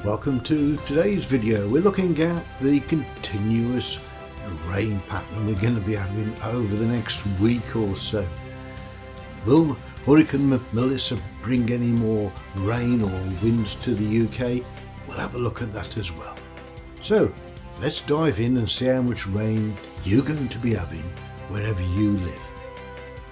Welcome to today's video. We're looking at the continuous rain pattern we're going to be having over the next week or so. Will Hurricane Melissa bring any more rain or winds to the UK? We'll have a look at that as well. So let's dive in and see how much rain you're going to be having wherever you live.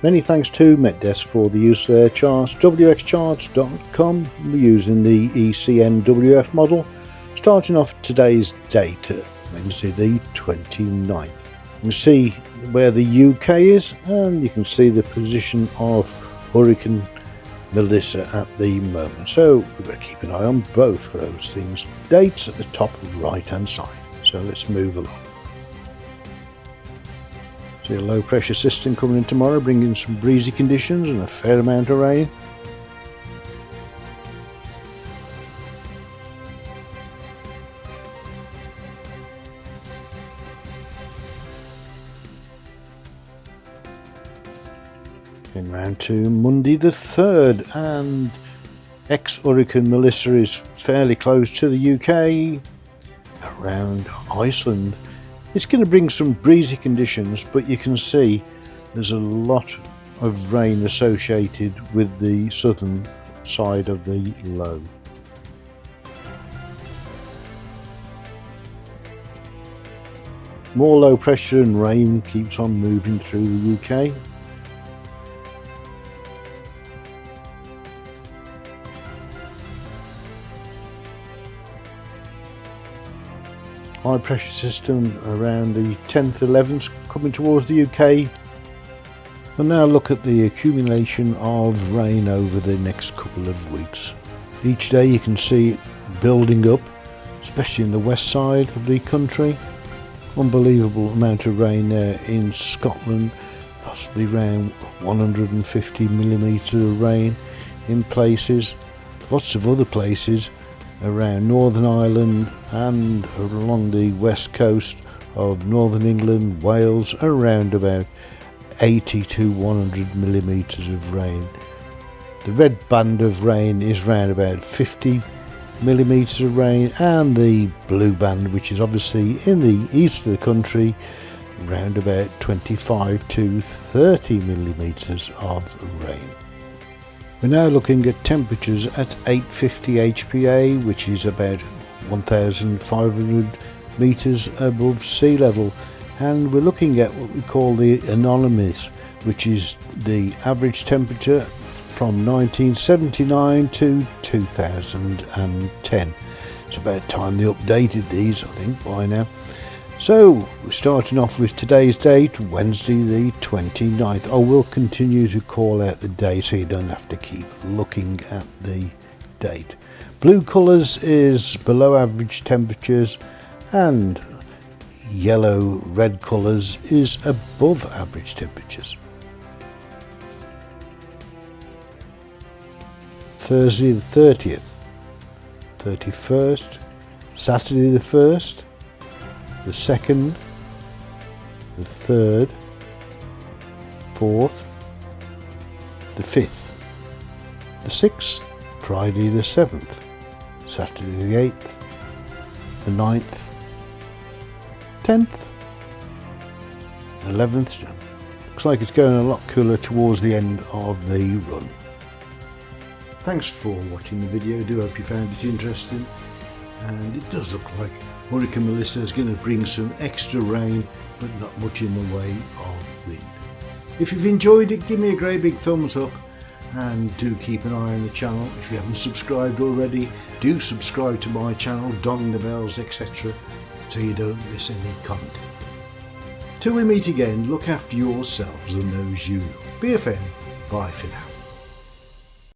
Many thanks to MetDesk for the use of their charts. wxcharts.com. We're using the ECNWF model. Starting off today's date, Wednesday the 29th. You can see where the UK is, and you can see the position of Hurricane Melissa at the moment. So we've got to keep an eye on both of those things. Dates at the top right hand side. So let's move along. See a low pressure system coming in tomorrow, bringing some breezy conditions and a fair amount of rain. Getting round to Monday the 3rd, and ex-Hurricane Melissa is fairly close to the UK, around Iceland. It's going to bring some breezy conditions, but you can see there's a lot of rain associated with the southern side of the low. More low pressure and rain keeps on moving through the UK. High pressure system around the 10th, 11th coming towards the UK. We'll now look at the accumulation of rain over the next couple of weeks. Each day you can see it building up, especially in the west side of the country. Unbelievable amount of rain there in Scotland, possibly around 150 millimetres of rain in places. Lots of other places around Northern Ireland and along the west coast of Northern England, Wales, around about 80 to 100 millimetres of rain. The red band of rain is around about 50 millimetres of rain, and the blue band, which is obviously in the east of the country, around about 25 to 30 millimetres of rain. We're now looking at temperatures at 850 HPA, which is about 1,500 metres above sea level, and we're looking at what we call the anomalies, which is the average temperature from 1979 to 2010. It's about time they updated these, I think, by now. So we're starting off with today's date, Wednesday the 29th. I will continue to call out the day so you don't have to keep looking at the date. Blue colours is below average temperatures, and yellow red colours is above average temperatures. Thursday the 30th, 31st, Saturday the 1st, the 2nd, the 3rd, 4th, the 5th, the 6th, Friday the 7th, Saturday the 8th, the 9th, 10th, 11th. Looks like it's going a lot cooler towards the end of the run. Thanks for watching the video. I do hope you found it interesting, and it does look like Hurricane Melissa is going to bring some extra rain, but not much in the way of wind. If you've enjoyed it, give me a great big thumbs up, and do keep an eye on the channel. If you haven't subscribed already, do subscribe to my channel, dong the bells, etc., so you don't miss any content. Till we meet again, look after yourselves and those you love. Be a fan. Bye for now.